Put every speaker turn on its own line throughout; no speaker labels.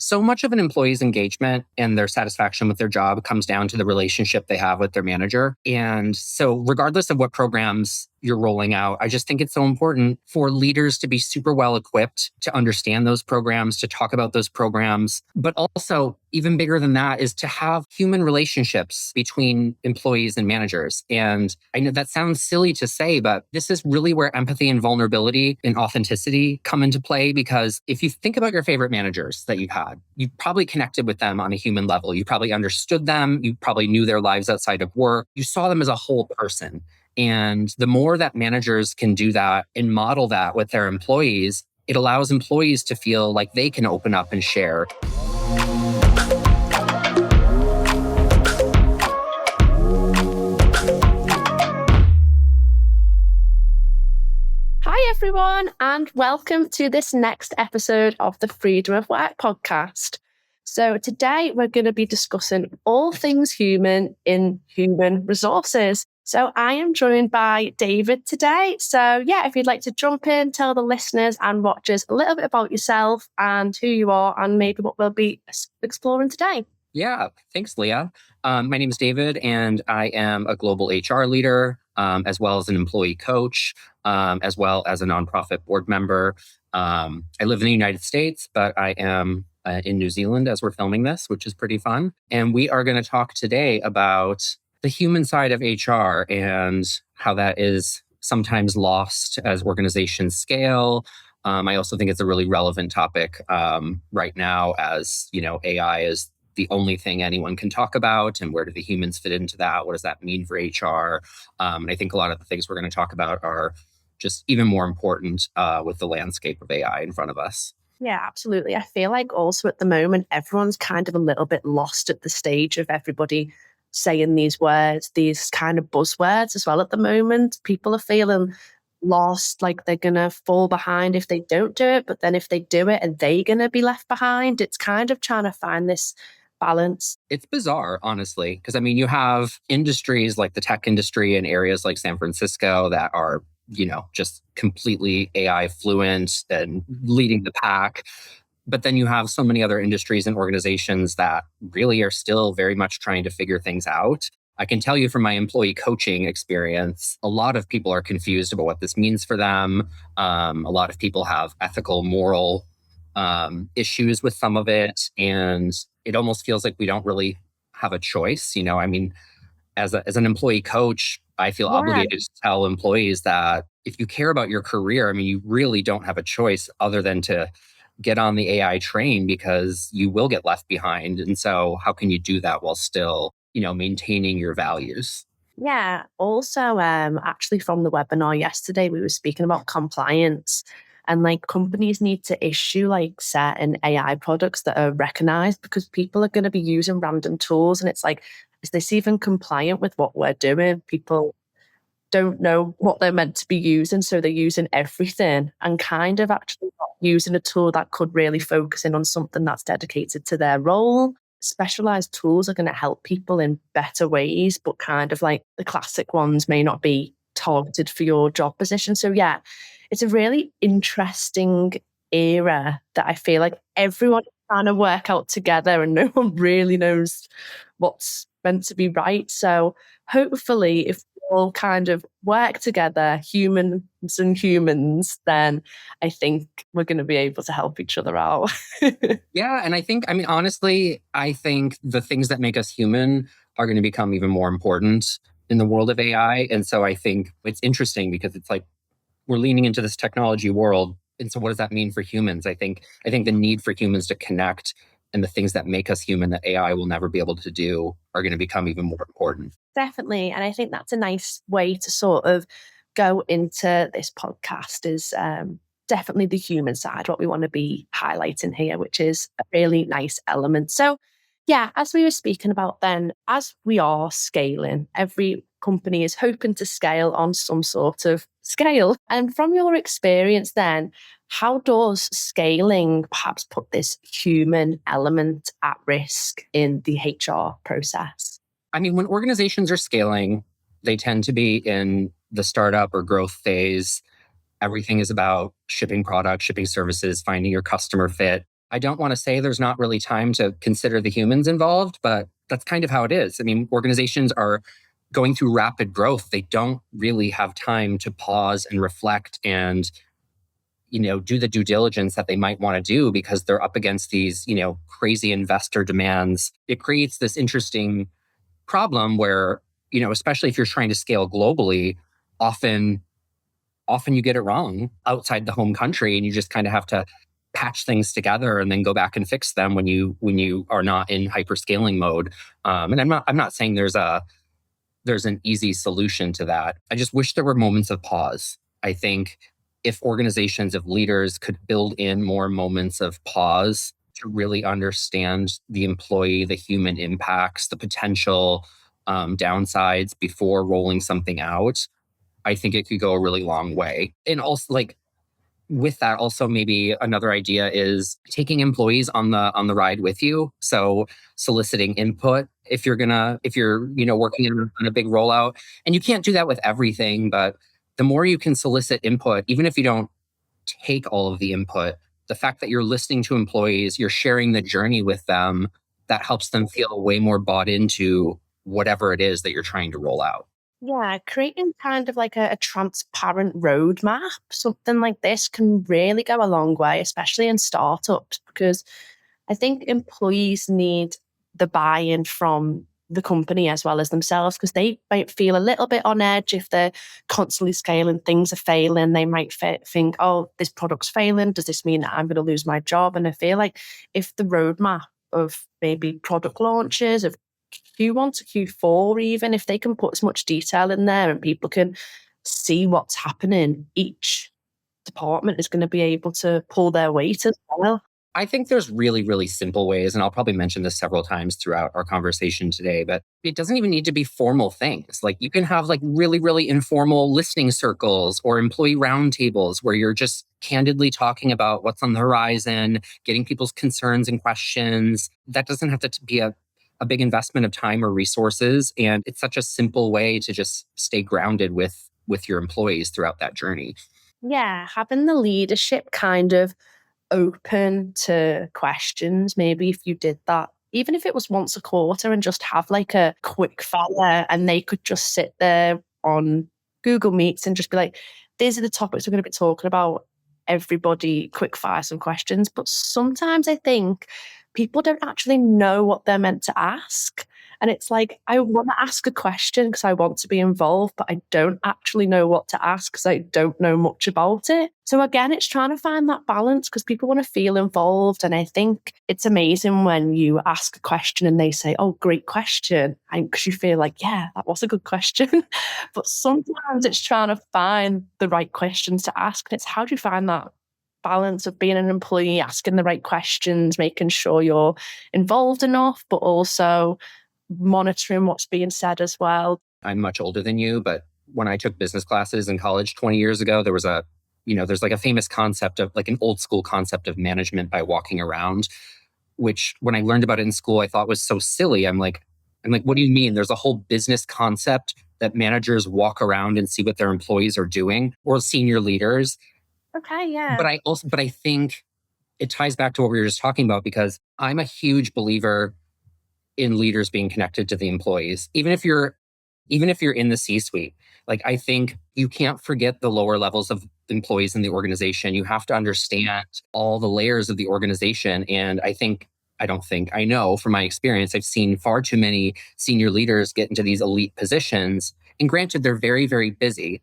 So much of an employee's engagement and their satisfaction with their job comes down to the relationship they have with their manager. And so regardless of what programs you're rolling out, I just think it's so important for leaders to be super well equipped to understand those programs, to talk about those programs. But also, even bigger than that, is to have human relationships between employees and managers. And I know that sounds silly to say, but this is really where empathy and vulnerability and authenticity come into play. Because if you think about your favorite managers that you've had, you probably connected with them on a human level. You probably understood them. You probably knew their lives outside of work. You saw them as a whole person. And the more that managers can do that and model that with their employees, it allows employees to feel like they can open up and share.
Hi, everyone, and welcome to this next episode of the Freedom of Work podcast. So today we're going to be discussing all things human in human resources. So I am joined by David today. So yeah, if you'd like to jump in, tell the listeners and watchers a little bit about yourself and who you are and maybe what we'll be exploring today.
Yeah, thanks, Leah. My name is David, and I am a global HR leader, as well as an employee coach, as well as a nonprofit board member. I live in the United States, but I am in New Zealand as we're filming this, which is pretty fun. And we are going to talk today about the human side of HR and how that is sometimes lost as organizations scale. I also think it's a really relevant topic right now, as AI is the only thing anyone can talk about, and where do the humans fit into that? What does that mean for HR? And I think a lot of the things we're going to talk about are just even more important with the landscape of AI in front of us.
Yeah, absolutely. I feel like also at the moment, everyone's kind of a little bit lost at the stage of everybody saying these words, these kind of buzzwords as well at the moment. People are feeling lost, like they're going to fall behind if they don't do it. But then if they do it, are they going to be left behind? It's kind of trying to find this balance.
It's bizarre, honestly, because you have industries like the tech industry in areas like San Francisco that are just completely AI fluent and leading the pack. But then you have so many other industries and organizations that really are still very much trying to figure things out. I can tell you from my employee coaching experience, a lot of people are confused about what this means for them. A lot of people have ethical, moral issues with some of it. And it almost feels like we don't really have a choice. As an employee coach, I feel obligated to tell employees that if you care about your career, you really don't have a choice other than to get on the AI train, because you will get left behind. And so how can you do that while still, maintaining your values?
Yeah. Also, actually from the webinar yesterday, we were speaking about compliance, and companies need to issue certain AI products that are recognized, because people are going to be using random tools. And it's like, is this even compliant with what we're doing? People don't know what they're meant to be using, so they're using everything and kind of actually not using a tool that could really focus in on something that's dedicated to their role. Specialized tools are going to help people in better ways, but kind of the classic ones may not be targeted for your job position. So yeah, it's a really interesting era that I feel like everyone is trying to work out together and no one really knows what's meant to be right. So hopefully, if we all kind of work together, humans and humans, then I think we're going to be able to help each other out.
Yeah. And I think, honestly, I think the things that make us human are going to become even more important in the world of AI. And so I think it's interesting because it's like we're leaning into this technology world. And so what does that mean for humans? I think the need for humans to connect and the things that make us human that AI will never be able to do are going to become even more important.
Definitely. And I think that's a nice way to sort of go into this podcast, is definitely the human side, what we want to be highlighting here, which is a really nice element. So yeah, as we were speaking about then, as we are scaling, every company is hoping to scale on some sort of scale. And from your experience then, how does scaling perhaps put this human element at risk in the HR process?
When organizations are scaling, they tend to be in the startup or growth phase. Everything is about shipping products, shipping services, finding your customer fit. I don't want to say there's not really time to consider the humans involved, but that's kind of how it is. I mean, organizations are going through rapid growth. They don't really have time to pause and reflect and, do the due diligence that they might want to do because they're up against these, crazy investor demands. It creates this interesting problem where, especially if you're trying to scale globally, often you get it wrong outside the home country, and you just kind of have to patch things together and then go back and fix them when you are not in hyperscaling mode. And I'm not saying there's an easy solution to that. I just wish there were moments of pause. I think if organizations, if leaders could build in more moments of pause to really understand the employee, the human impacts, the potential downsides before rolling something out, I think it could go a really long way. And also, like, with that, also maybe another idea is taking employees on the ride with you. So soliciting input if you're working on a big rollout. And you can't do that with everything, but the more you can solicit input, even if you don't take all of the input, the fact that you're listening to employees, you're sharing the journey with them, that helps them feel way more bought into whatever it is that you're trying to roll out.
Yeah, creating kind of like a transparent roadmap, something like this can really go a long way, especially in startups, because I think employees need the buy-in from the company as well as themselves, because they might feel a little bit on edge if they're constantly scaling, things are failing. They might think, oh, this product's failing. Does this mean that I'm going to lose my job? And I feel like if the roadmap of maybe product launches, of Q1 to Q4, even if they can put as much detail in there and people can see what's happening, each department is going to be able to pull their weight as well.
I think there's really, really simple ways, and I'll probably mention this several times throughout our conversation today, but it doesn't even need to be formal things. Like, you can have like really, really informal listening circles or employee roundtables where you're just candidly talking about what's on the horizon, getting people's concerns and questions. That doesn't have to be a big investment of time or resources. And it's such a simple way to just stay grounded with your employees throughout that journey.
Yeah, having the leadership kind of open to questions. Maybe if you did that, even if it was once a quarter, and just have like a quick fire, and they could just sit there on Google Meets and just be like, these are the topics we're going to be talking about. Everybody quick fire some questions. But sometimes I think people don't actually know what they're meant to ask. And it's like, I want to ask a question because I want to be involved, but I don't actually know what to ask because I don't know much about it. So again, it's trying to find that balance because people want to feel involved. And I think it's amazing when you ask a question and they say, oh, great question. And because you feel like, yeah, that was a good question. But sometimes it's trying to find the right questions to ask. And it's how do you find that balance of being an employee, asking the right questions, making sure you're involved enough, but also monitoring what's being said as well.
I'm much older than you, but when I took business classes in college 20 years ago, there's like a famous concept of like an old school concept of management by walking around, which when I learned about it in school, I thought was so silly. I'm like, what do you mean? There's a whole business concept that managers walk around and see what their employees are doing, or senior leaders.
Okay, yeah.
But I think it ties back to what we were just talking about, because I'm a huge believer in leaders being connected to the employees, even if you're in the C-suite. Like, I think you can't forget the lower levels of employees in the organization. You have to understand all the layers of the organization. And I know from my experience, I've seen far too many senior leaders get into these elite positions. And granted, they're very, very busy,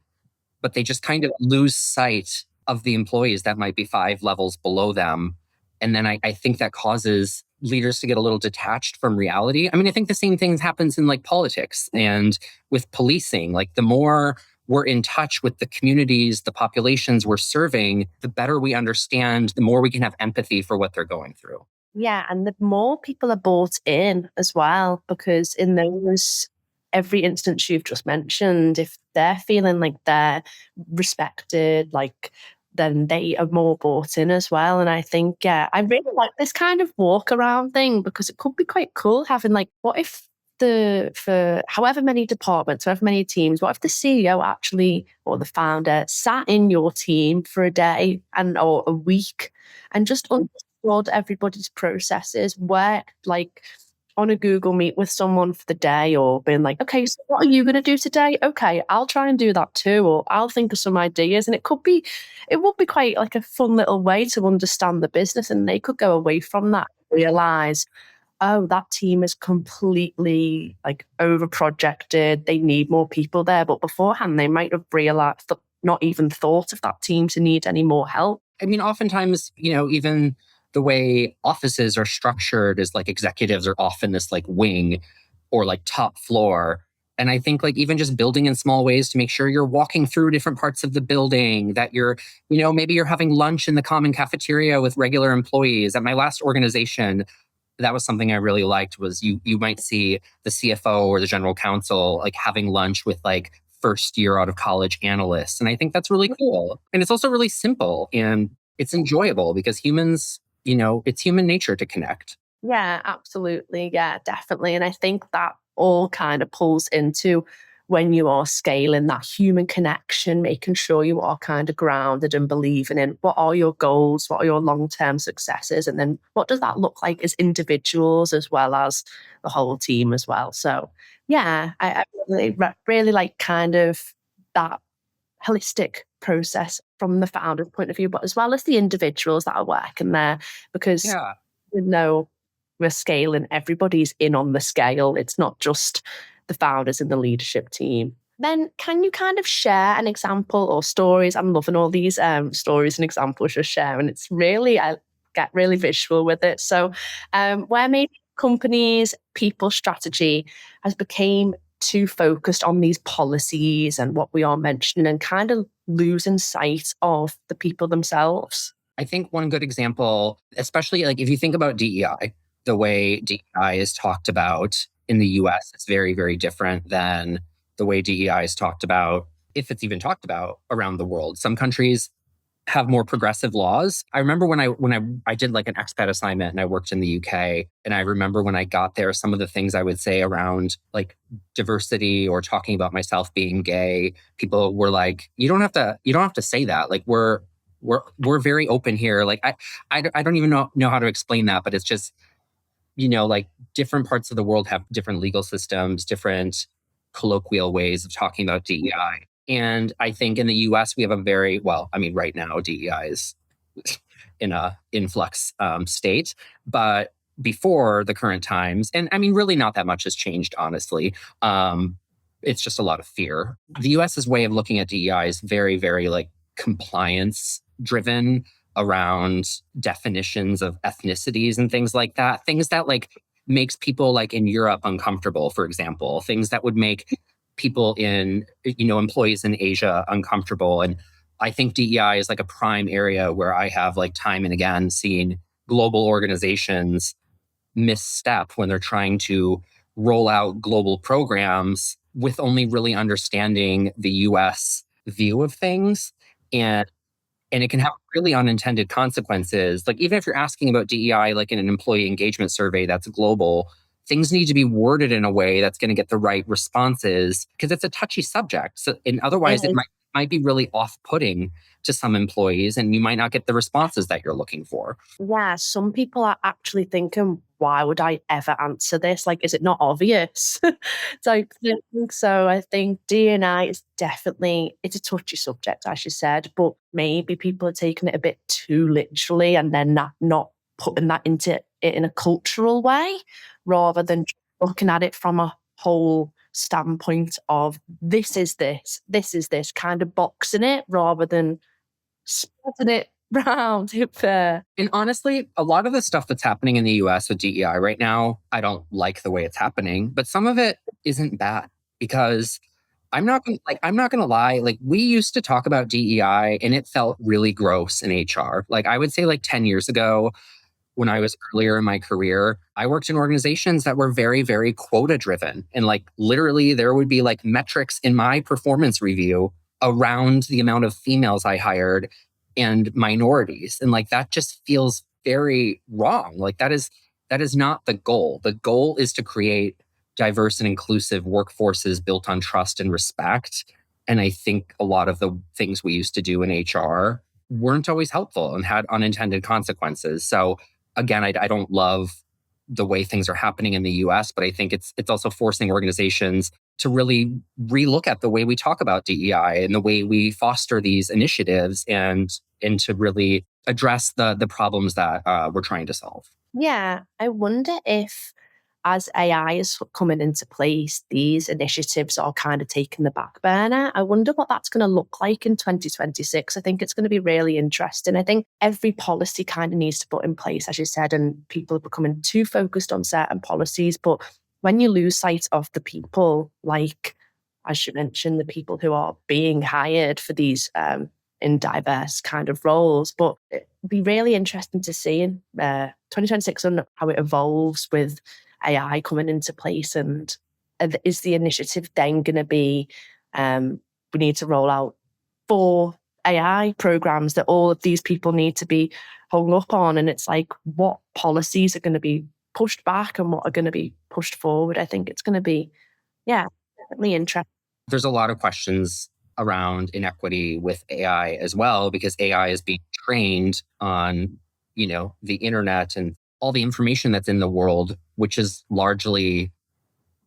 but they just kind of lose sight of the employees that might be 5 levels below them. And then I think that causes leaders to get a little detached from reality. I mean, I think the same thing happens in like politics and with policing. Like, the more we're in touch with the communities, the populations we're serving, the better we understand, the more we can have empathy for what they're going through.
Yeah, and the more people are bought in as well, because in those every instance you've just mentioned, if they're feeling like they're respected, like, then they are more bought in as well. And I think, yeah, I really like this kind of walk around thing because it could be quite cool having like, what if for however many departments, however many teams, what if the CEO actually, or the founder, sat in your team for a day or a week and just understood everybody's processes, worked like on a Google Meet with someone for the day, or been like, okay, so what are you going to do today? Okay, I'll try and do that too, or I'll think of some ideas. And it would be quite like a fun little way to understand the business. And they could go away from that, realize, oh, that team is completely like over projected. They need more people there. But beforehand, they might have realized that, not even thought of that team to need any more help.
I mean, oftentimes, even the way offices are structured is like executives are often this like wing or like top floor. And I think like even just building in small ways to make sure you're walking through different parts of the building, that you're, maybe you're having lunch in the common cafeteria with regular employees. At my last organization, that was something I really liked, was you might see the CFO or the general counsel like having lunch with like first year out of college analysts. And I think that's really cool. And it's also really simple and it's enjoyable because humans, it's human nature to connect.
Yeah, absolutely. Yeah, definitely. And I think that all kind of pulls into when you are scaling that human connection, making sure you are kind of grounded and believing in what are your goals, what are your long-term successes, and then what does that look like as individuals as well as the whole team as well. So yeah, I really like kind of that holistic process from the founder's point of view, but as well as the individuals that are working there, because
Yeah.
we're scaling, everybody's in on the scale. It's not just the founders and the leadership team. Then can you kind of share an example or stories? I'm loving all these stories and examples you're sharing. I get really visual with it. So where maybe companies, people strategy has became too focused on these policies and what we are mentioning and kind of losing sight of the people themselves.
I think one good example, especially like if you think about DEI, the way DEI is talked about in the US is very, very different than the way DEI is talked about, if it's even talked about around the world. Some countries have more progressive laws. I remember when I did like an expat assignment and I worked in the UK, and I remember when I got there, some of the things I would say around like diversity or talking about myself being gay, people were like, you don't have to say that. Like we're very open here. Like I don't even know how to explain that, but it's just, like different parts of the world have different legal systems, different colloquial ways of talking about DEI. And I think in the US, we have right now, DEI is in a influx state. But before the current times, and I mean, really not that much has changed, honestly. It's just a lot of fear. The US's way of looking at DEI is very, very like compliance driven around definitions of ethnicities and things like that. Things that like makes people like in Europe uncomfortable, for example, things that would make people in, employees in Asia uncomfortable. And I think DEI is like a prime area where I have like time and again seen global organizations misstep when they're trying to roll out global programs with only really understanding the US view of things. And it can have really unintended consequences. Like even if you're asking about DEI, like in an employee engagement survey that's global, things need to be worded in a way that's going to get the right responses because it's a touchy subject. So, and otherwise, it might be really off-putting to some employees, and you might not get the responses that you're looking for.
Yeah, some people are actually thinking, why would I ever answer this? Like, is it not obvious? So I think D&I is definitely, it's a touchy subject, as you said, but maybe people are taking it a bit too literally and then not putting that into it in a cultural way, rather than looking at it from a whole standpoint of this is this, kind of boxing it rather than spreading it round.
And honestly, a lot of the stuff that's happening in the US with DEI right now, I don't like the way it's happening, but some of it isn't bad because I'm not gonna lie, like we used to talk about DEI and it felt really gross in HR. Like I would say like 10 years ago, when I was earlier in my career, I worked in organizations that were very, very quota driven. And like literally there would be like metrics in my performance review around the amount of females I hired and minorities. And like that just feels very wrong. Like that is not the goal. The goal is to create diverse and inclusive workforces built on trust and respect. And I think a lot of the things we used to do in HR weren't always helpful and had unintended consequences. So again, I don't love the way things are happening in the US, but I think it's also forcing organizations to really relook at the way we talk about DEI and the way we foster these initiatives, and to really address the problems that we're trying to solve.
Yeah, I wonder if as AI is coming into place, these initiatives are kind of taking the back burner. I wonder what that's going to look like in 2026. I think it's going to be really interesting. I think every policy kind of needs to put in place, as you said, and people are becoming too focused on certain policies. But when you lose sight of the people, like, as you mentioned, the people who are being hired for these in diverse kind of roles. But it'd be really interesting to see in 2026 on how it evolves with AI coming into place. And is the initiative then going to be we need to roll out 4 AI programs that all of these people need to be hung up on? And it's like, what policies are going to be pushed back and what are going to be pushed forward? I think it's going to be, yeah, definitely interesting.
There's a lot of questions around inequity with AI as well, because AI is being trained on, the internet and all the information that's in the world, which is largely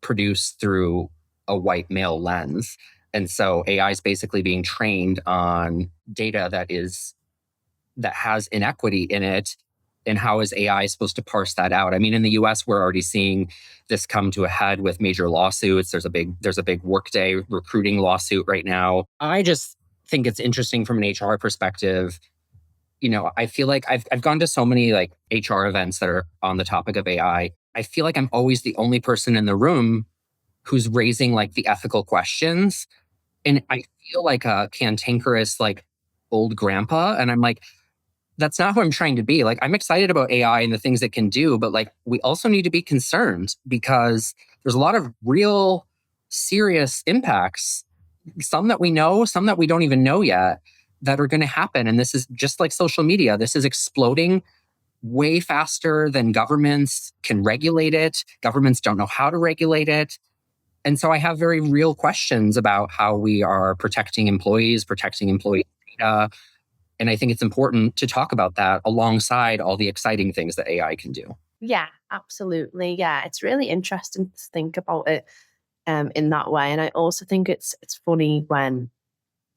produced through a white male lens. And so AI is basically being trained on data that has inequity in it. And how is AI supposed to parse that out? I mean, in the US, we're already seeing this come to a head with major lawsuits. There's a big Workday recruiting lawsuit right now. I just think it's interesting from an HR perspective. I feel like I've gone to so many like HR events that are on the topic of AI. I feel like I'm always the only person in the room who's raising like the ethical questions. And I feel like a cantankerous, like old grandpa. And I'm like, that's not who I'm trying to be. Like, I'm excited about AI and the things it can do, but like, we also need to be concerned because there's a lot of real serious impacts, some that we know, some that we don't even know yet, that are going to happen. And this is just like social media. This is exploding way faster than governments can regulate it. Governments don't know how to regulate it. And so I have very real questions about how we are protecting employees, protecting employee data. And I think it's important to talk about that alongside all the exciting things that AI can do.
Yeah, absolutely. Yeah, it's really interesting to think about it in that way. And I also think it's funny when,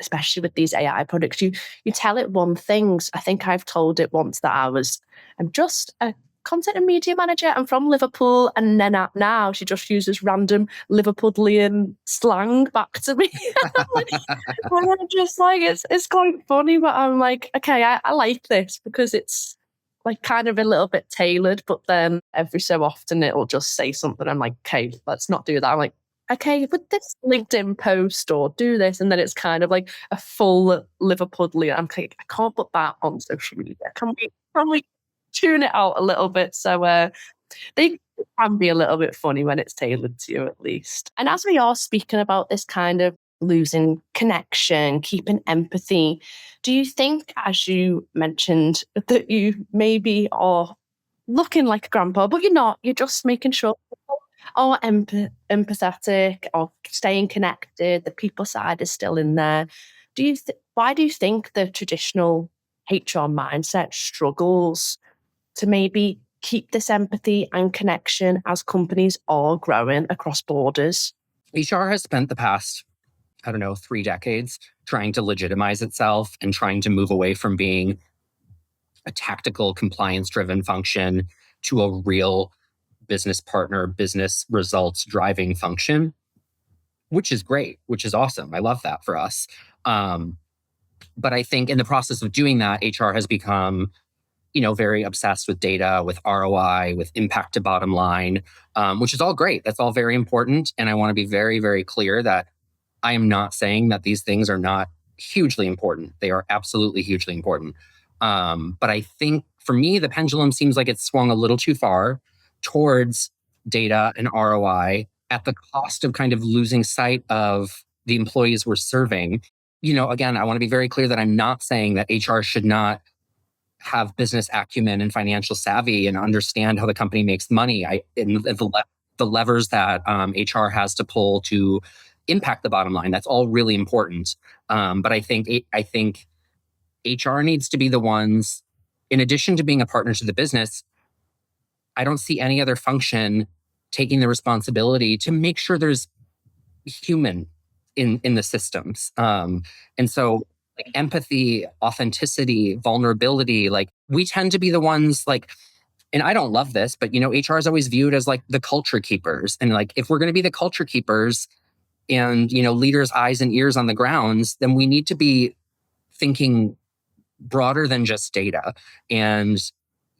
especially with these AI products, you tell it one thing. I think I've told it once that I'm just a content and media manager. I'm from Liverpool, and then now she just uses random Liverpudlian slang back to me. And I'm just like, it's quite funny, but I'm like, okay, I like this because it's like kind of a little bit tailored, but then every so often it'll just say something. I'm like, okay, let's not do that. I'm like, okay, put this LinkedIn post or do this. And then it's kind of like a full Liverpudlian. I'm like, I can't put that on social media. Can we tune it out a little bit? So they can be a little bit funny when it's tailored to you, at least. And as we are speaking about this kind of losing connection, keeping empathy, do you think, as you mentioned, that you maybe are looking like a grandpa, but you're not, you're just making sure people are empathetic or staying connected, the people side is still in there? Why do you think the traditional HR mindset struggles to maybe keep this empathy and connection as companies are growing across borders?
HR has spent the past, 3 decades trying to legitimize itself and trying to move away from being a tactical compliance-driven function to a real business partner, business results driving function, which is great, which is awesome. I love that for us. But I think in the process of doing that, HR has become very obsessed with data, with ROI, with impact to bottom line, which is all great. That's all very important. And I want to be very, very clear that I am not saying that these things are not hugely important. They are absolutely hugely important. But I think for me, the pendulum seems like it's swung a little too far towards data and ROI at the cost of kind of losing sight of the employees we're serving. Again, I want to be very clear that I'm not saying that HR should not have business acumen and financial savvy and understand how the company makes money. The levers that HR has to pull to impact the bottom line, that's all really important. But I think HR needs to be the ones, in addition to being a partner to the business, I don't see any other function taking the responsibility to make sure there's human in the systems. And so like empathy, authenticity, vulnerability, like we tend to be the ones like, and I don't love this, but HR is always viewed as like the culture keepers. And like if we're going to be the culture keepers and leaders' eyes and ears on the grounds, then we need to be thinking broader than just data. And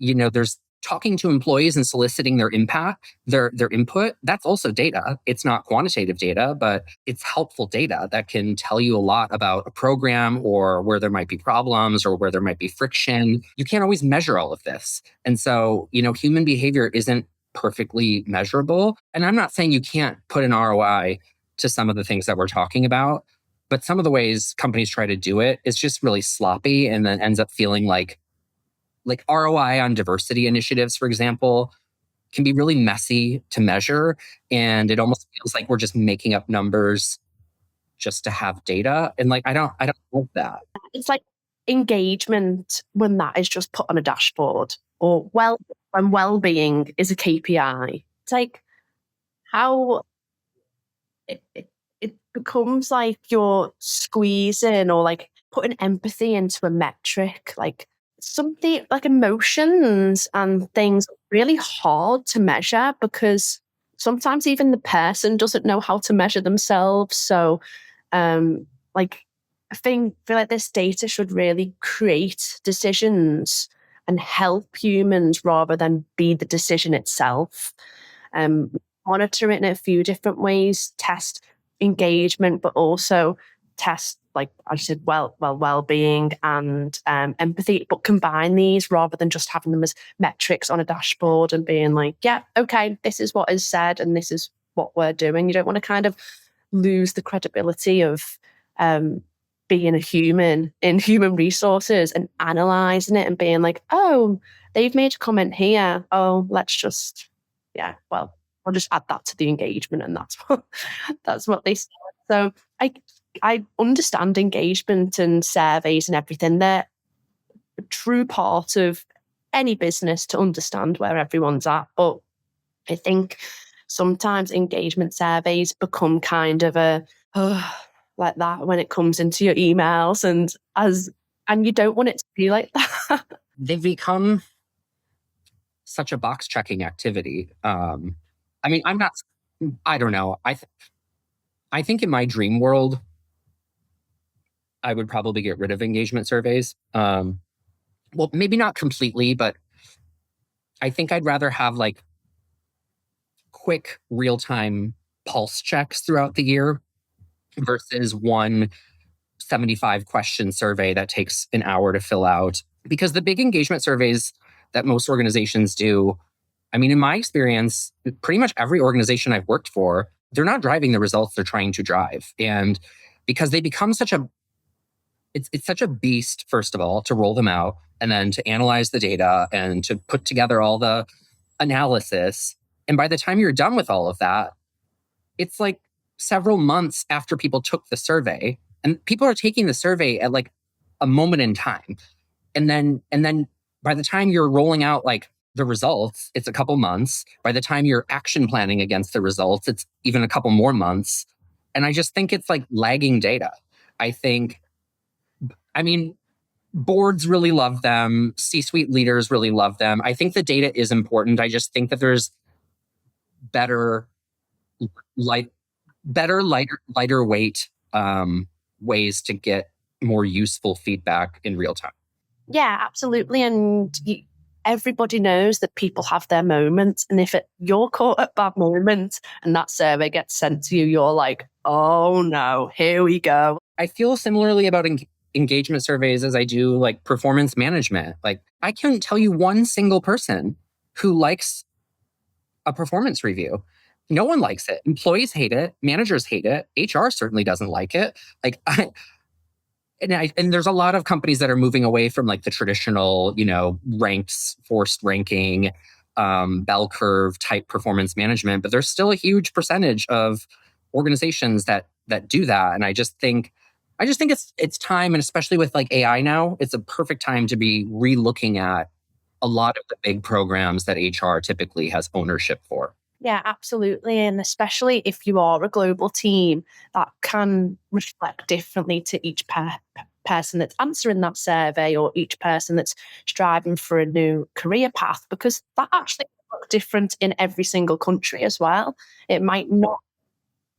there's talking to employees and soliciting their impact, their input. That's also data. It's not quantitative data, but it's helpful data that can tell you a lot about a program or where there might be problems or where there might be friction. You can't always measure all of this. And so, human behavior isn't perfectly measurable. And I'm not saying you can't put an ROI to some of the things that we're talking about, but some of the ways companies try to do it is just really sloppy and then ends up feeling like ROI on diversity initiatives, for example, can be really messy to measure. And it almost feels like we're just making up numbers just to have data. And like, I don't love that.
It's like engagement when that is just put on a dashboard, or when well-being is a KPI. It's like how it becomes like you're squeezing or like putting empathy into a metric, like something like emotions and things really hard to measure because sometimes even the person doesn't know how to measure themselves. So like feel like this data should really create decisions and help humans rather than be the decision itself. Monitor it in a few different ways, test engagement, but also test, like I said, well-being and empathy, but combine these rather than just having them as metrics on a dashboard and being like, yeah, okay, this is what is said and this is what we're doing. You don't want to kind of lose the credibility of being a human in human resources and analyzing it and being like, oh, they've made a comment here. Oh, let's just, I'll just add that to the engagement, and that's what they said. So I understand engagement and surveys and everything. They're a true part of any business to understand where everyone's at. But I think sometimes engagement surveys become kind of like that when it comes into your emails, and you don't want it to be like that.
They've become such a box checking activity. I mean, I don't know. I think in my dream world, I would probably get rid of engagement surveys. Well, maybe not completely, but I think I'd rather have like quick real-time pulse checks throughout the year versus one 75 question survey that takes an hour to fill out. Because the big engagement surveys that most organizations do, I mean, in my experience, pretty much every organization I've worked for, they're not driving the results they're trying to drive. And because they become it's such a beast, first of all, to roll them out and then to analyze the data and to put together all the analysis. And by the time you're done with all of that, it's like several months after people took the survey, and people are taking the survey at like a moment in time. And then by the time you're rolling out like the results, it's a couple months. By the time you're action planning against the results, it's even a couple more months. And I just think it's like lagging data. I mean, boards really love them. C-suite leaders really love them. I think the data is important. I just think that there's better, lighter weight ways to get more useful feedback in real time.
Yeah, absolutely. And everybody knows that people have their moments. And if you're caught at that moment and that survey gets sent to you, you're like, oh no, here we go.
I feel similarly about engagement surveys as I do like performance management. Like I can't tell you one single person who likes a performance review. No one likes it. Employees hate it. Managers hate it. HR certainly doesn't like it. Like and there's a lot of companies that are moving away from like the traditional, ranks, forced ranking, bell curve type performance management, but there's still a huge percentage of organizations that do that. And I just think it's time, and especially with like AI now, it's a perfect time to be re-looking at a lot of the big programs that HR typically has ownership for.
Yeah, absolutely. And especially if you are a global team, that can reflect differently to each person that's answering that survey or each person that's striving for a new career path, because that actually looks different in every single country as well. It might not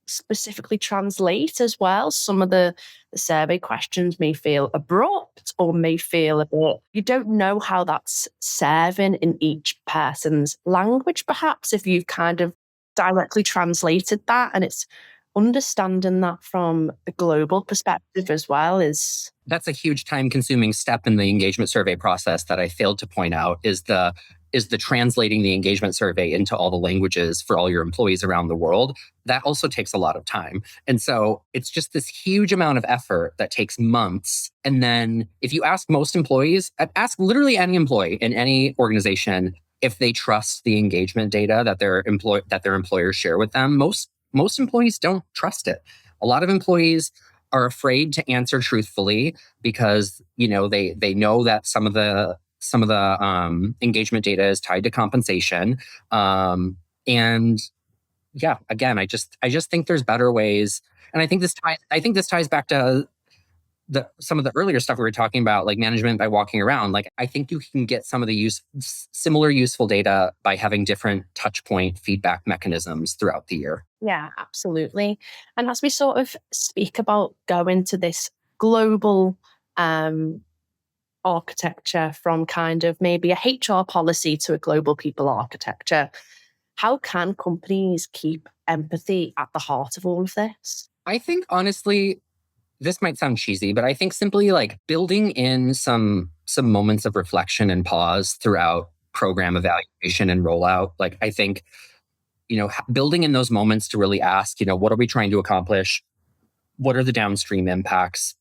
specifically translate as well. Some of the survey questions may feel abrupt or may feel a bit, you don't know how that's serving in each person's language, perhaps, if you've kind of directly translated that. And it's understanding that from a global perspective as well is.
That's a huge time consuming step in the engagement survey process that I failed to point out is the translating the engagement survey into all the languages for all your employees around the world. That also takes a lot of time. And so it's just this huge amount of effort that takes months. And then if you ask most employees, ask literally any employee in any organization if they trust the engagement data that their employers share with them, most employees don't trust it. A lot of employees are afraid to answer truthfully because they know that some of the engagement data is tied to compensation. And yeah, again, I just think there's better ways. And I think this ties back to some of the earlier stuff we were talking about, like management by walking around. Like, I think you can get some of the similar useful data by having different touch point feedback mechanisms throughout the year.
Yeah, absolutely. And as we sort of speak about going to this global architecture from kind of maybe a HR policy to a global people architecture, how can companies keep empathy at the heart of all of this?
I think honestly, this might sound cheesy, but I think simply like building in some moments of reflection and pause throughout program evaluation and rollout. Like, I think, building in those moments to really ask, what are we trying to accomplish? What are the downstream impacts?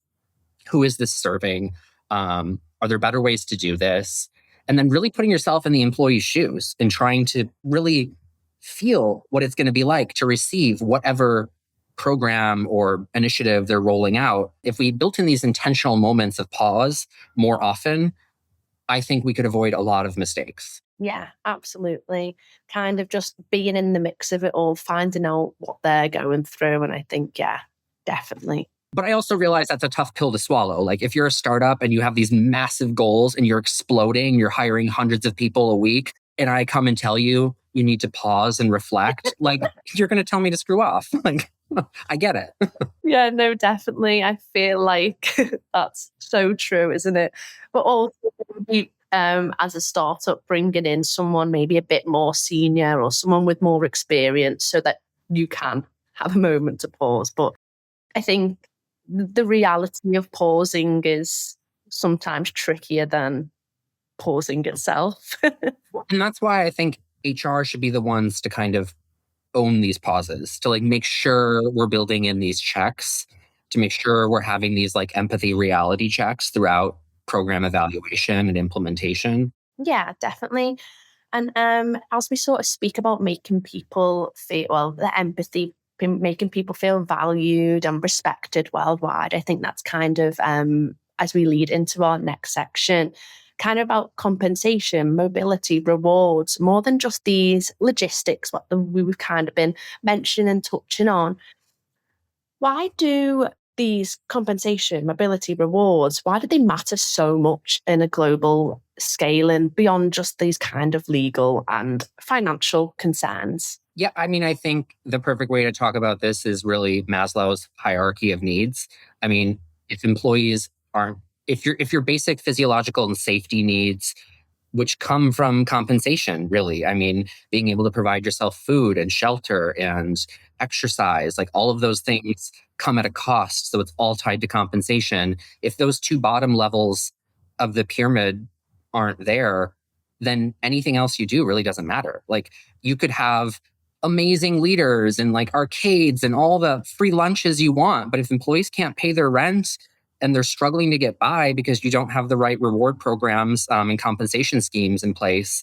Who is this serving? Are there better ways to do this? And then really putting yourself in the employee's shoes and trying to really feel what it's going to be like to receive whatever program or initiative they're rolling out. If we built in these intentional moments of pause more often, I think we could avoid a lot of mistakes.
Yeah, absolutely. Kind of just being in the mix of it all, finding out what they're going through. And I think, yeah, definitely.
But I also realize that's a tough pill to swallow. Like, if you're a startup and you have these massive goals and you're exploding, you're hiring hundreds of people a week, and I come and tell you you need to pause and reflect, like, you're going to tell me to screw off. Like, I get it.
Yeah, no, definitely. I feel like that's so true, isn't it? But also, maybe, as a startup, bringing in someone maybe a bit more senior or someone with more experience so that you can have a moment to pause. But I think the reality of pausing is sometimes trickier than pausing itself.
And that's why I think HR should be the ones to kind of own these pauses, to like make sure we're building in these checks, to make sure we're having these like empathy reality checks throughout program evaluation and implementation.
Yeah, definitely. And as we sort of speak about making people feel, well, the empathy, making people feel valued and respected worldwide, I think that's kind of, as we lead into our next section, kind of about compensation, mobility, rewards, more than just these logistics, we've kind of been mentioning and touching on. Why do these compensation, mobility, rewards, why do they matter so much in a global scale and beyond just these kind of legal and financial concerns?
Yeah, I mean, I think the perfect way to talk about this is really Maslow's hierarchy of needs. I mean, if employees aren't, if your basic physiological and safety needs, which come from compensation, really, I mean, being able to provide yourself food and shelter and exercise, like all of those things come at a cost. So it's all tied to compensation. If those two bottom levels of the pyramid aren't there, then anything else you do really doesn't matter. Like, you could have amazing leaders and like arcades and all the free lunches you want, but if employees can't pay their rent and they're struggling to get by because you don't have the right reward programs and compensation schemes in place,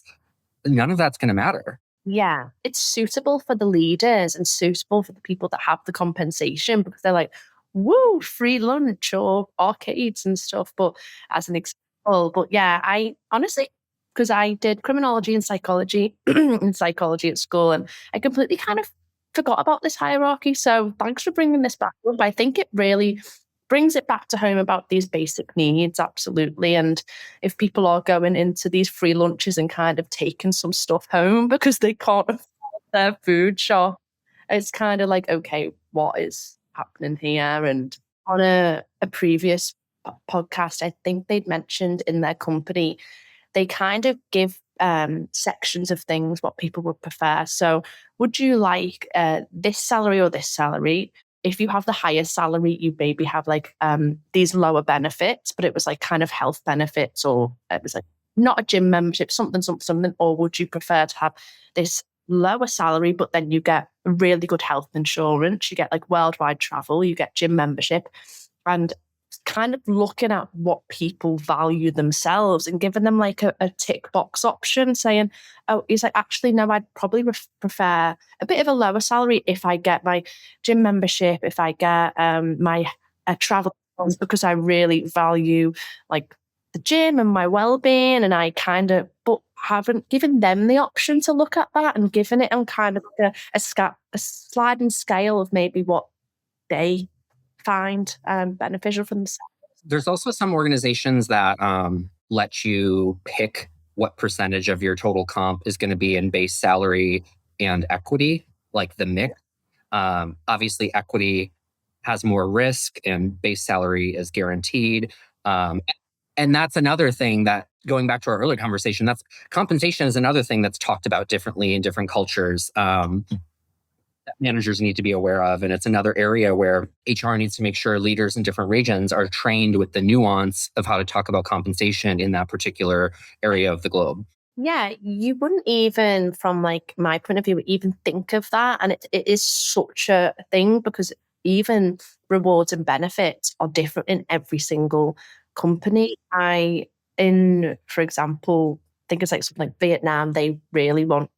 none of that's going to matter.
Yeah, it's suitable for the leaders and suitable for the people that have the compensation because they're like, woo, free lunch or arcades and stuff. But as an example, but yeah, I honestly because I did criminology and psychology and psychology at school, and I completely kind of forgot about this hierarchy. So thanks for bringing this back up. I think it really brings it back to home about these basic needs, absolutely. And if people are going into these free lunches and kind of taking some stuff home because they can't afford their food shop, it's kind of like, okay, what is happening here? And on a previous podcast, I think they'd mentioned in their company, they kind of give sections of things what people would prefer. So, would you like this salary or this salary? If you have the higher salary, you maybe have like these lower benefits, but it was like kind of health benefits, or it was like not a gym membership, something, something, something. Or would you prefer to have this lower salary, but then you get really good health insurance, you get like worldwide travel, you get gym membership, and kind of looking at what people value themselves and giving them like a tick box option, saying, oh, he's like, actually, no, I'd probably prefer a bit of a lower salary if I get my gym membership, if I get my travel, because I really value like the gym and my well-being, and I kind of, but haven't given them the option to look at that and given it on kind of like a sliding scale of maybe what they find beneficial for themselves.
There's also some organizations that let you pick what percentage of your total comp is going to be in base salary and equity, like the mix. Obviously, equity has more risk and base salary is guaranteed. And that's another thing that, going back to our earlier conversation, that's compensation is another thing that's talked about differently in different cultures. That managers need to be aware of. And it's another area where HR needs to make sure leaders in different regions are trained with the nuance of how to talk about compensation in that particular area of the globe.
Yeah, you wouldn't even, from like my point of view, even think of that. And it is such a thing, because even rewards and benefits are different in every single company. For example, think it's like something like Vietnam, they really want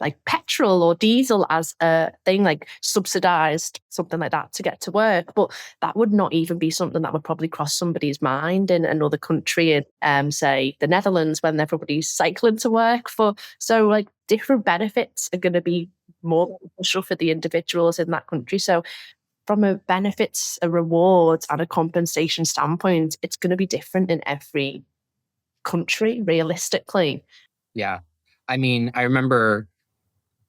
like petrol or diesel as a thing, like subsidized, something like that to get to work. But that would not even be something that would probably cross somebody's mind in another country, in say the Netherlands, when everybody's cycling to work for. So like different benefits are going to be more beneficial for the individuals in that country. So from a benefits, a rewards and a compensation standpoint, it's going to be different in every country, realistically.
Yeah. I mean, I remember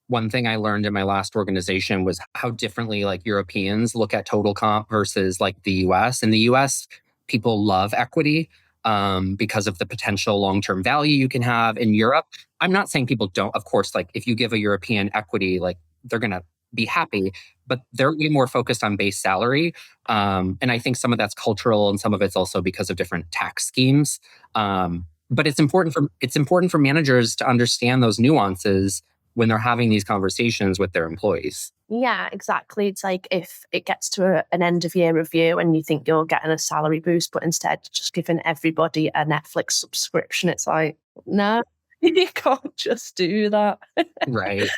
one thing I learned in my last organization was how differently like Europeans look at total comp versus like the US. In the US, people love equity because of the potential long-term value you can have. In Europe, I'm not saying people don't. Of course, like if you give a European equity, like they're going to be happy, but they're way more focused on base salary. And I think some of that's cultural and some of it's also because of different tax schemes. But it's important for managers to understand those nuances when they're having these conversations with their employees.
Yeah, exactly. It's like if it gets to an end of year review and you think you're getting a salary boost, but instead just giving everybody a Netflix subscription, it's like, no, you can't just do that.
Right.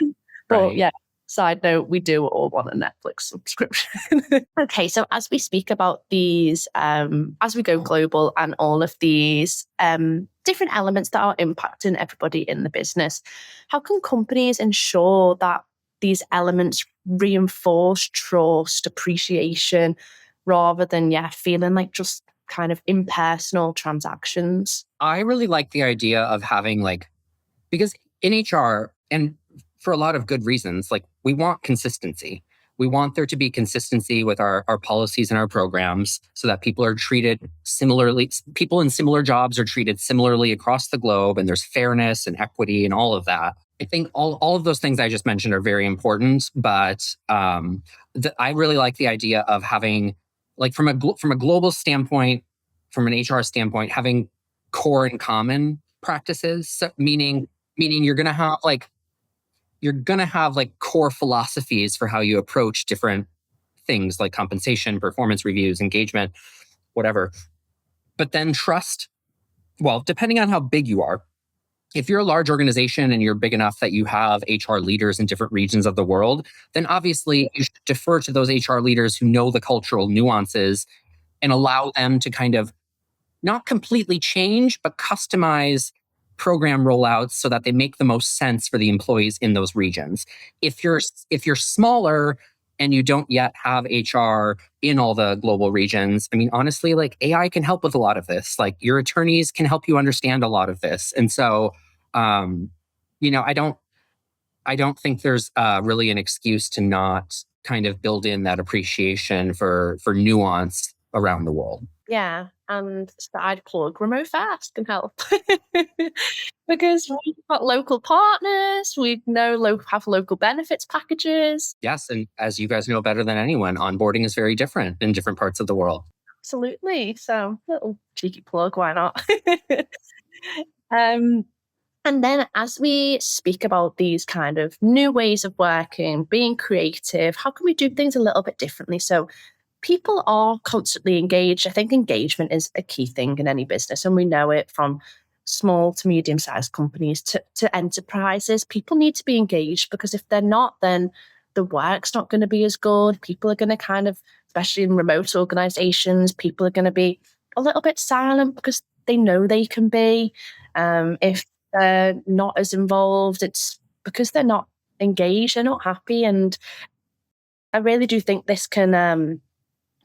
But
right.
yeah, side note, we do all want a Netflix subscription. Okay, so as we speak about these, as we go global and all of these different elements that are impacting everybody in the business, how can companies ensure that these elements reinforce trust, appreciation, rather than, feeling like just kind of impersonal transactions?
I really like the idea of having because in HR, and for a lot of good reasons, like we want consistency. We want there to be consistency with our policies and our programs so that people are treated similarly. People in similar jobs are treated similarly across the globe, and there's fairness and equity and all of that. I think all of those things I just mentioned are very important, but I really like the idea of having, like from a global standpoint, from an HR standpoint, having core and common practices. So meaning you're going to have core philosophies for how you approach different things like compensation, performance reviews, engagement, whatever. But then trust, well, depending on how big you are, if you're a large organization and you're big enough that you have HR leaders in different regions of the world, then obviously you should defer to those HR leaders who know the cultural nuances and allow them to kind of not completely change, but customize program rollouts so that they make the most sense for the employees in those regions. If you're smaller and you don't yet have HR in all the global regions, I mean, honestly, like AI can help with a lot of this. Like your attorneys can help you understand a lot of this. And so, um, I don't think there's really an excuse to not kind of build in that appreciation for nuance around the world.
Yeah, and side plug, remote fast can help. Because we've got local partners, we know have local benefits packages.
Yes, and as you guys know better than anyone, onboarding is very different in different parts of the world.
Absolutely. So, little cheeky plug, why not? um, and then as we speak about these kind of new ways of working, being creative, how can we do things a little bit differently? So people are constantly engaged. I think engagement is a key thing in any business, and we know it from small to medium sized companies to enterprises. People need to be engaged because if they're not, then the work's not going to be as good. People are going to kind of, especially in remote organizations, people are going to be a little bit silent because they know they can be. If they're not as involved, it's because they're not engaged, they're not happy. And I really do think this can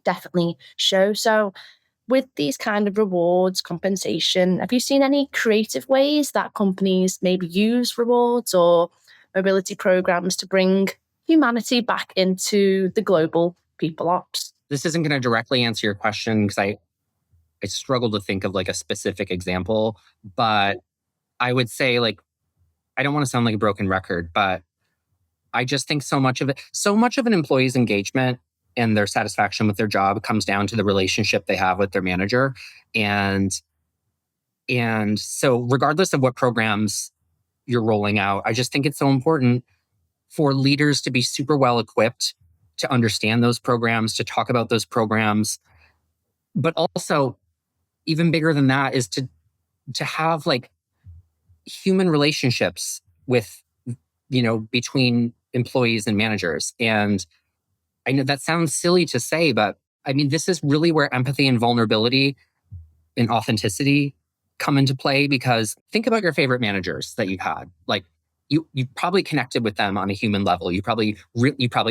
definitely show. So, with these kind of rewards, compensation, have you seen any creative ways that companies maybe use rewards or mobility programs to bring humanity back into the global people ops?
This isn't going to directly answer your question because I struggle to think of like a specific example, but I would say like I don't want to sound like a broken record, but I just think so much of an employee's engagement and their satisfaction with their job comes down to the relationship they have with their manager. And so regardless of what programs you're rolling out, I just think it's so important for leaders to be super well equipped to understand those programs, to talk about those programs. But also, even bigger than that is to have like human relationships with, between employees and managers. And I know that sounds silly to say, but I mean, this is really where empathy and vulnerability and authenticity come into play, because think about your favorite managers that you've had. Like you probably connected with them on a human level. You probably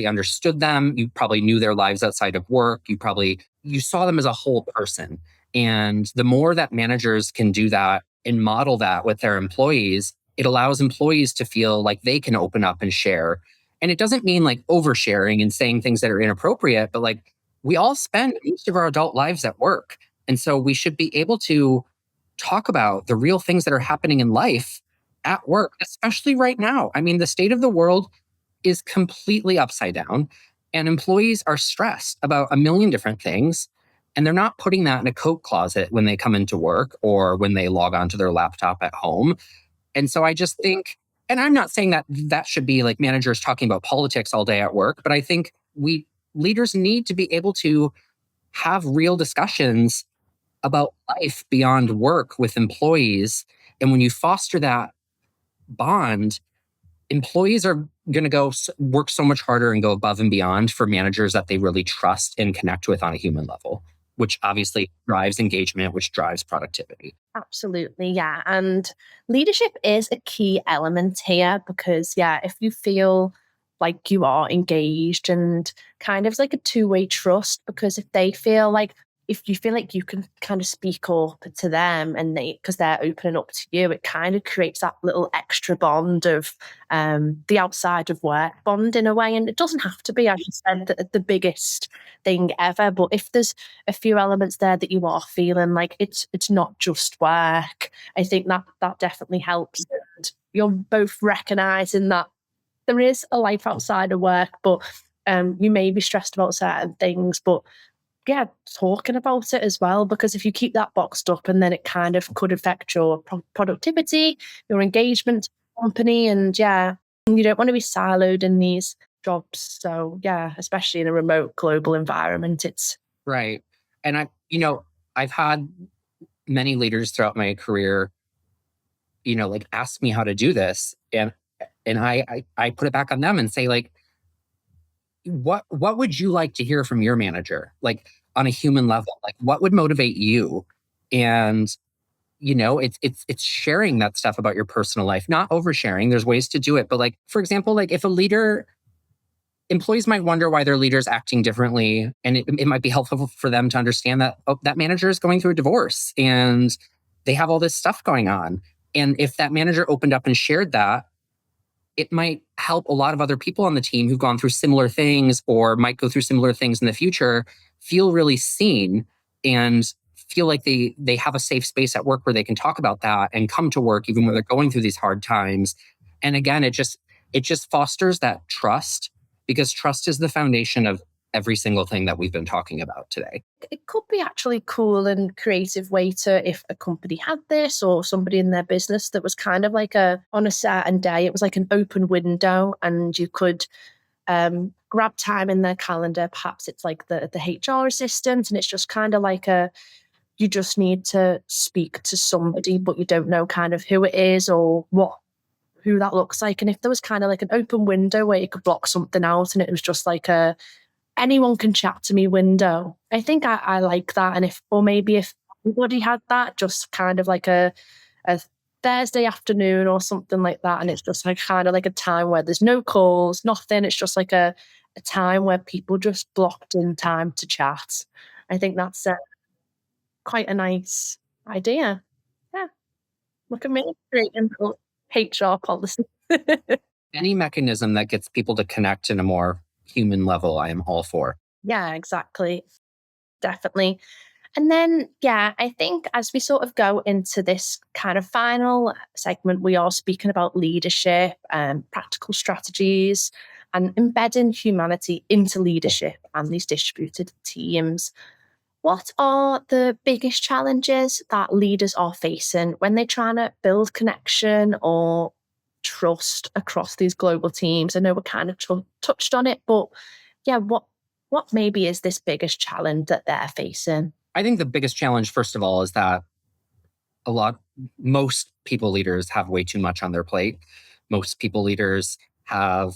understood them. You probably knew their lives outside of work. You saw them as a whole person. And the more that managers can do that and model that with their employees, it allows employees to feel like they can open up and share. And it doesn't mean like oversharing and saying things that are inappropriate, but like we all spend most of our adult lives at work. And so we should be able to talk about the real things that are happening in life at work, especially right now. I mean, the state of the world is completely upside down, and employees are stressed about a million different things. And they're not putting that in a coat closet when they come into work or when they log onto their laptop at home. And so I just think, and I'm not saying that that should be like managers talking about politics all day at work, but I think leaders need to be able to have real discussions about life beyond work with employees. And when you foster that bond, employees are going to go work so much harder and go above and beyond for managers that they really trust and connect with on a human level, which obviously drives engagement, which drives productivity.
Absolutely, yeah. And leadership is a key element here because, yeah, if you feel like you are engaged and kind of like a two-way trust, because if you feel like you can kind of speak up to them and because they're opening up to you, it kind of creates that little extra bond of the outside of work bond in a way. And it doesn't have to be, as you said, the biggest thing ever. But if there's a few elements there that you are feeling like it's not just work, I think that definitely helps. And you're both recognizing that there is a life outside of work, but you may be stressed about certain things, but yeah, talking about it as well, because if you keep that boxed up and then it kind of could affect your productivity, your engagement to the company, and yeah, you don't want to be siloed in these jobs. So yeah, especially in a remote global environment, it's
Right. And I've had many leaders throughout my career, like ask me how to do this. And I put it back on them and say, like, what would you like to hear from your manager? Like on a human level, like what would motivate you? And it's sharing that stuff about your personal life, not oversharing. There's ways to do it, but like, for example, like if a leader, employees might wonder why their leader's acting differently, and it might be helpful for them to understand that that manager is going through a divorce and they have all this stuff going on. And if that manager opened up and shared that, it might help a lot of other people on the team who've gone through similar things or might go through similar things in the future feel really seen and feel like they have a safe space at work where they can talk about that and come to work even when they're going through these hard times. And again, it just fosters that trust, because trust is the foundation of every single thing that we've been talking about today.
It could be actually cool and creative way to, if a company had this or somebody in their business that was kind of like on a certain day, it was like an open window and you could grab time in their calendar. Perhaps it's like the HR assistant, and it's just kind of like you just need to speak to somebody, but you don't know kind of who it is or who that looks like. And if there was kind of like an open window where you could block something out and it was just like anyone can chat to me window. I think I like that. And maybe if everybody had that, just kind of like a Thursday afternoon or something like that. And it's just like kind of like a time where there's no calls, nothing. It's just like a time where people just blocked in time to chat. I think that's quite a nice idea. Yeah. Look at me creating HR policy.
Any mechanism that gets people to connect in a more human level, I am all for.
Yeah, exactly. Definitely. And then, yeah, I think as we sort of go into this kind of final segment, we are speaking about leadership and practical strategies and embedding humanity into leadership and these distributed teams. What are the biggest challenges that leaders are facing when they're trying to build connection or trust across these global teams? I know we kind of touched on it, but yeah, what maybe is this biggest challenge that they're facing?
I think the biggest challenge, first of all, is that most people leaders have way too much on their plate. Most people leaders have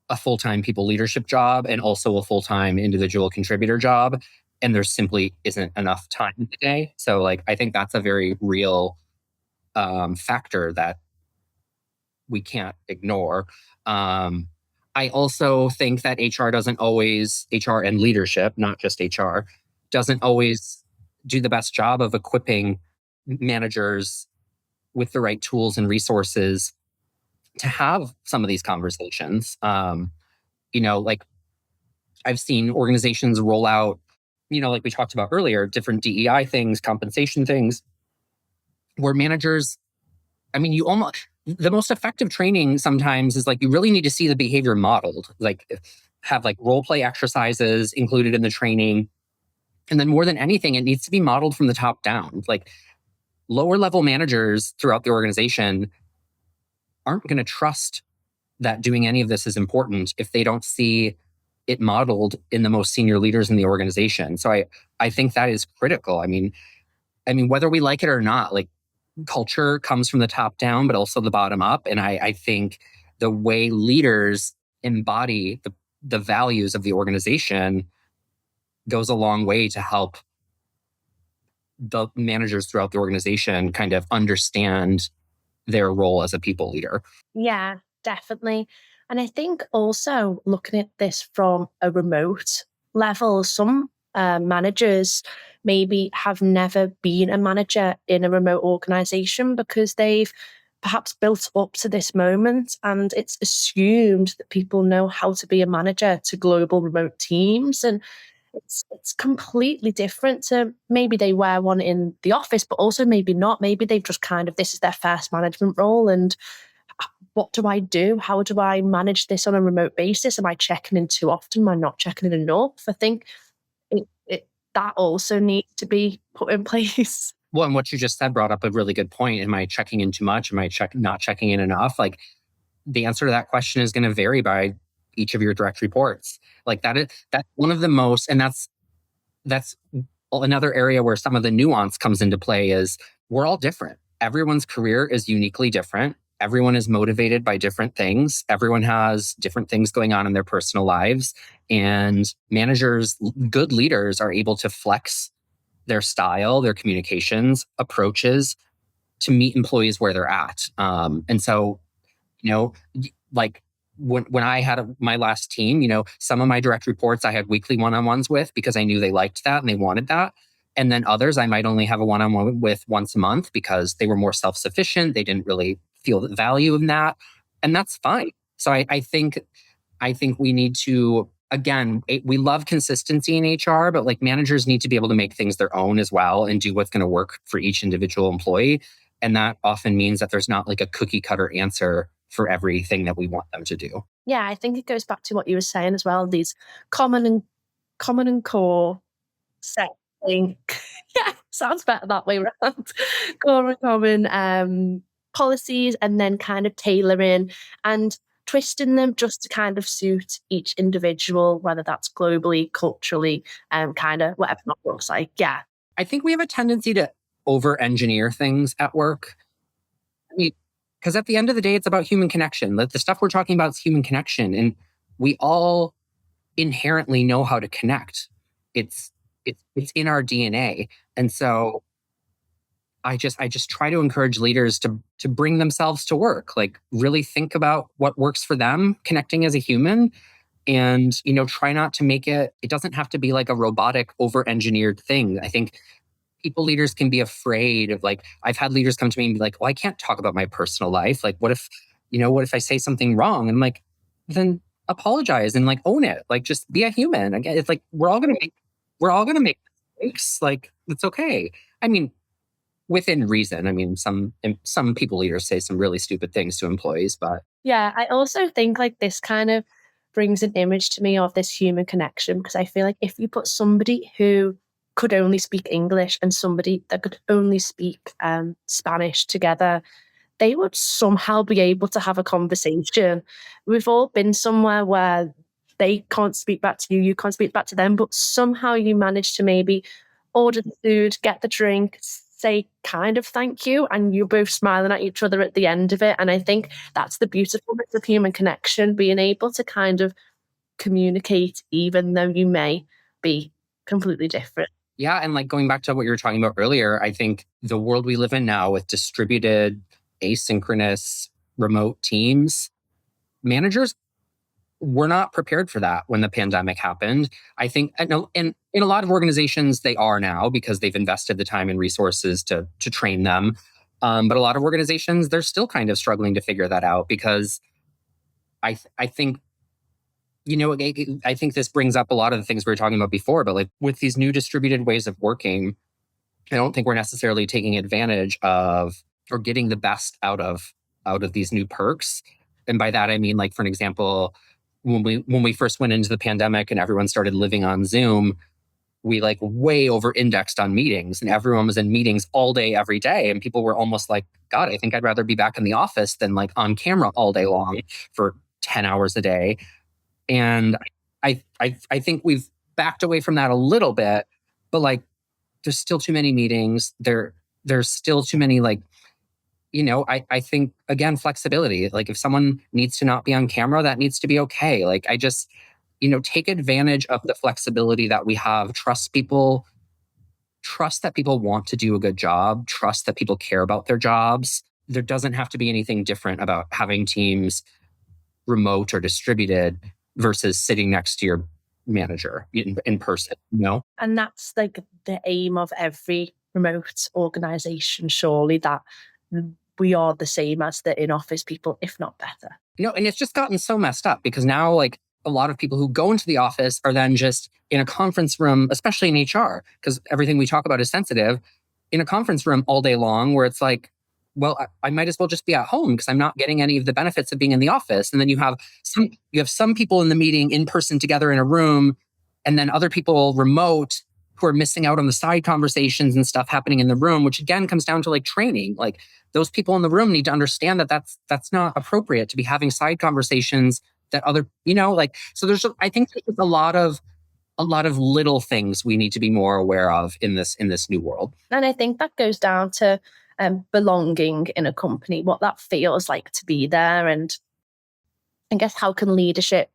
a full-time people leadership job and also a full-time individual contributor job. And there simply isn't enough time today. So like, I think that's a very real factor that we can't ignore. I also think that HR and leadership, not just HR, doesn't always do the best job of equipping managers with the right tools and resources to have some of these conversations. Like I've seen organizations roll out, like we talked about earlier, different DEI things, compensation things, where managers, the most effective training sometimes is like, you really need to see the behavior modeled, like have like role play exercises included in the training. And then more than anything, it needs to be modeled from the top down. Like lower level managers throughout the organization aren't going to trust that doing any of this is important if they don't see it modeled in the most senior leaders in the organization. So I think that is critical. I mean, whether we like it or not, like culture comes from the top down, but also the bottom up. And I think the way leaders embody the values of the organization goes a long way to help the managers throughout the organization kind of understand their role as a people leader.
Yeah, definitely. And I think also looking at this from a remote level, some managers maybe have never been a manager in a remote organization because they've perhaps built up to this moment and it's assumed that people know how to be a manager to global remote teams. And it's completely different to maybe they wear one in the office, but also maybe not. Maybe they've just kind of, this is their first management role. And what do I do? How do I manage this on a remote basis? Am I checking in too often? Am I not checking in enough? I think that also needs to be put in place.
Well, and what you just said brought up a really good point. Am I checking in too much? Am I not checking in enough? Like the answer to that question is going to vary by each of your direct reports. Like that's one of the most, and that's another area where some of the nuance comes into play is we're all different. Everyone's career is uniquely different. Everyone is motivated by different things. Everyone has different things going on in their personal lives. And managers, good leaders are able to flex their style, their communications, approaches to meet employees where they're at. And so, like when I had my last team, some of my direct reports I had weekly one-on-ones with because I knew they liked that and they wanted that. And then others I might only have a one-on-one with once a month because they were more self-sufficient. They didn't really feel the value in that. And that's fine. So I think we need to, again, we love consistency in HR, but like managers need to be able to make things their own as well and do what's going to work for each individual employee. And that often means that there's not like a cookie cutter answer for everything that we want them to do.
Yeah, I think it goes back to what you were saying as well. These common and core set thing. Yeah, sounds better that way around. Core and common policies, and then kind of tailoring and twisting them just to kind of suit each individual, whether that's globally, culturally, kind of whatever that looks like. Yeah.
I think we have a tendency to over engineer things at work. I mean, because at the end of the day, it's about human connection. The stuff we're talking about is human connection. And we all inherently know how to connect. It's in our DNA. And so I just try to encourage leaders to bring themselves to work, like really think about what works for them, connecting as a human, and try not to make it doesn't have to be like a robotic over-engineered thing. I think leaders can be afraid of, like, I've had leaders come to me and be like, well, I can't talk about my personal life. Like, what if I say something wrong? And I'm like, then apologize and like own it. Like, just be a human. Again, it's like we're all gonna make mistakes. Like, it's okay. I mean, within reason. I mean, some people leaders say some really stupid things to employees, but
Yeah, I also think like this kind of brings an image to me of this human connection, because I feel like if you put somebody who could only speak English and somebody that could only speak Spanish together, they would somehow be able to have a conversation. We've all been somewhere where they can't speak back to you, you can't speak back to them, but somehow you manage to maybe order the food, get the drink, say kind of thank you, and you're both smiling at each other at the end of it. And I think that's the beautifulness of human connection, being able to kind of communicate even though you may be completely different.
yeah. And like going back to what you were talking about earlier, I think the world we live in now with distributed, asynchronous, remote teams, managers were not prepared for that when the pandemic happened. I think, and in a lot of organizations, they are now because they've invested the time and resources to train them. But a lot of organizations, they're still kind of struggling to figure that out because I think, I think this brings up a lot of the things we were talking about before, but like with these new distributed ways of working, I don't think we're necessarily taking advantage of or getting the best out of these new perks. And by that, I mean, like, for an example, when we first went into the pandemic and everyone started living on Zoom, we like way over indexed on meetings and everyone was in meetings all day, every day. And people were almost like, God, I think I'd rather be back in the office than like on camera all day long for 10 hours a day. And I think we've backed away from that a little bit, but like, there's still too many meetings. There's still too many, like, I think, again, flexibility. Like if someone needs to not be on camera, that needs to be okay. Like I just, take advantage of the flexibility that we have. Trust people. Trust that people want to do a good job. Trust that people care about their jobs. There doesn't have to be anything different about having teams remote or distributed versus sitting next to your manager in person,
And that's like the aim of every remote organization, surely, that we are the same as the in-office people, if not better.
And it's just gotten so messed up because now, like, a lot of people who go into the office are then just in a conference room, especially in HR, because everything we talk about is sensitive, in a conference room all day long where it's like, well, I might as well just be at home because I'm not getting any of the benefits of being in the office. And then you have some people in the meeting in person together in a room, and then other people remote who are missing out on the side conversations and stuff happening in the room, which again comes down to like training. Like those people in the room need to understand that that's not appropriate to be having side conversations that other, so I think there's a lot of little things we need to be more aware of in this new world.
And I think that goes down to belonging in a company, what that feels like to be there. And I guess how can leadership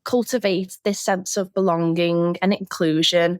cultivate this sense of belonging and inclusion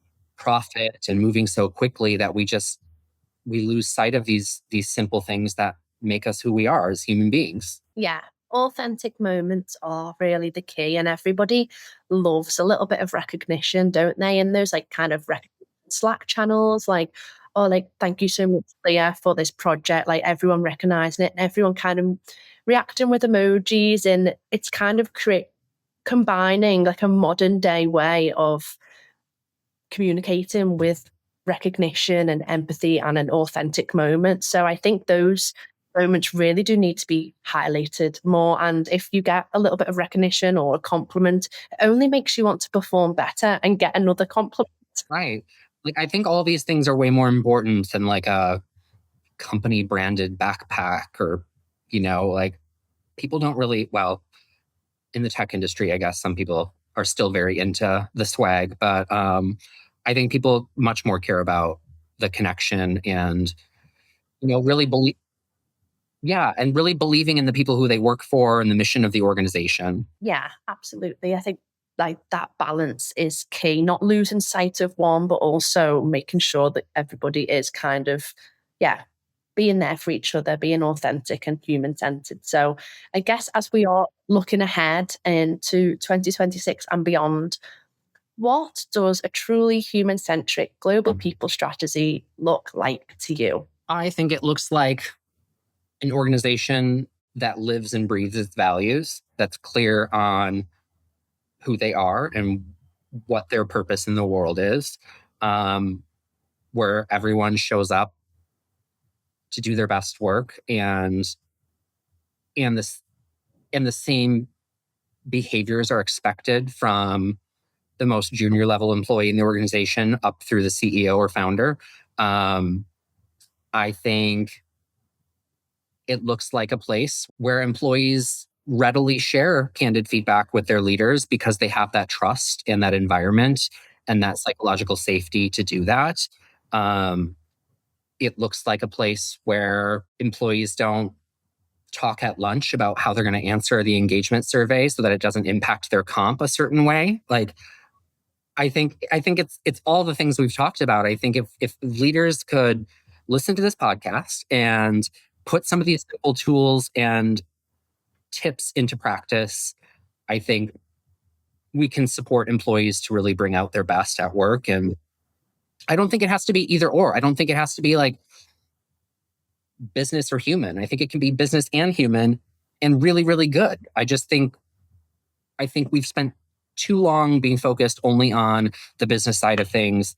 profit and moving so quickly that we lose sight of these simple things that make us who we are as human beings.
Yeah. Authentic moments are really the key, and everybody loves a little bit of recognition, don't they? And those like kind of Slack channels, like, oh, like, thank you so much, Leah, for this project. Like everyone recognizing it and everyone kind of reacting with emojis. And it's kind of combining like a modern day way of communicating with recognition and empathy and an authentic moment. So I think those moments really do need to be highlighted more. And if you get a little bit of recognition or a compliment, it only makes you want to perform better and get another compliment.
Right. Like I think all these things are way more important than like a company branded backpack or, like people don't really, well, in the tech industry, I guess some people are still very into the swag, but I think people much more care about the connection and, really believe, yeah, and really believing in the people who they work for and the mission of the organization.
Yeah, absolutely. I think like that balance is key, not losing sight of one, but also making sure that everybody is kind of, yeah, being there for each other, being authentic and human centered. So I guess as we are looking ahead into 2026 and beyond, what does a truly human centric global people strategy look like to you?
I think it looks like an organization that lives and breathes its values, that's clear on who they are and what their purpose in the world is, um, where everyone shows up to do their best work and this and the same behaviors are expected from the most junior level employee in the organization up through the CEO or founder. Um, I think it looks like a place where employees readily share candid feedback with their leaders because they have that trust in that environment and that psychological safety to do that. Um, it looks like a place where employees don't talk at lunch about how they're going to answer the engagement survey so that it doesn't impact their comp a certain way. Like I think it's all the things we've talked about. I think if leaders could listen to this podcast and put some of these simple tools and tips into practice, I think we can support employees to really bring out their best at work. And I don't think it has to be either or. I don't think it has to be like business or human. I think it can be business and human and really, really good. I think we've spent too long being focused only on the business side of things.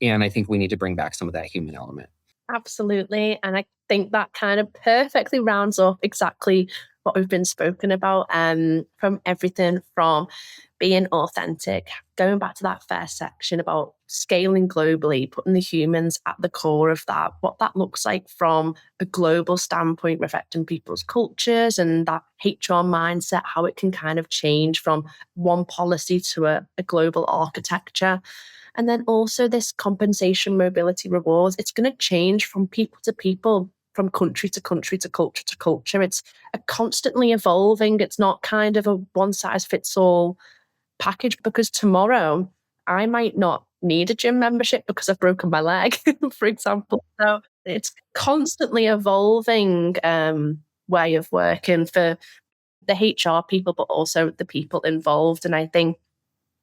And I think we need to bring back some of that human element.
Absolutely. And I think that kind of perfectly rounds up exactly what we've been spoken about, from everything from being authentic, going back to that first section about scaling globally, putting the humans at the core of that, what that looks like from a global standpoint, reflecting people's cultures and that HR mindset, how it can kind of change from one policy to a global architecture. And then also this compensation, mobility, rewards, it's going to change from people to people, from country to country to culture to culture. It's a constantly evolving, it's not kind of a one size fits all package because tomorrow I might not need a gym membership because I've broken my leg, for example. So it's constantly evolving way of working for the HR people, but also the people involved. And I think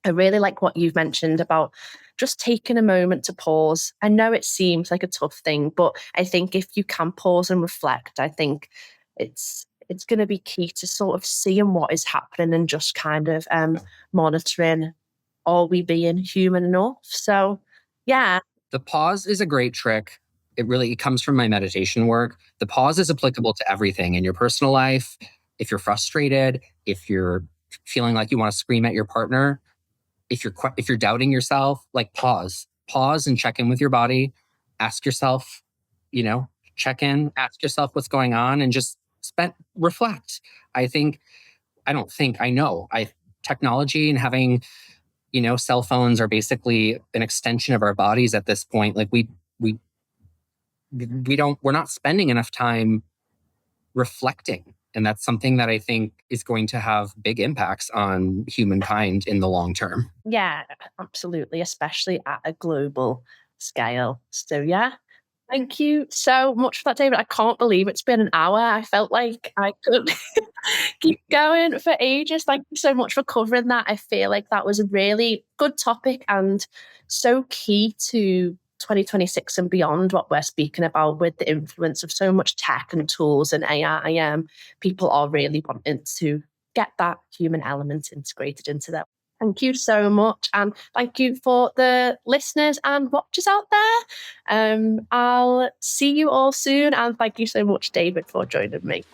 I really like what you've mentioned about just taking a moment to pause. I know it seems like a tough thing, but I think if you can pause and reflect, I think it's going to be key to sort of seeing what is happening and just kind of monitoring, are we being human enough? So yeah,
The pause is a great trick. It comes from my meditation work. The pause is applicable to everything in your personal life. If you're frustrated, if you're feeling like you want to scream at your partner, if you're doubting yourself, like pause and check in with your body. Ask yourself, check in, ask yourself what's going on, and just reflect. I think I don't think I know. I Technology and having cell phones are basically an extension of our bodies at this point. Like we're not spending enough time reflecting And that's something that I think is going to have big impacts on humankind in the long term.
Yeah, absolutely, especially at a global scale. So, yeah, thank you so much for that, David. I can't believe it's been an hour. I felt like I could keep going for ages. Thank you so much for covering that. I feel like that was a really good topic and so key to 2026 and beyond, what we're speaking about with the influence of so much tech and tools and AI. People are really wanting to get that human element integrated into them. Thank you so much. And thank you for the listeners and watchers out there. I'll see you all soon. And thank you so much, David, for joining me.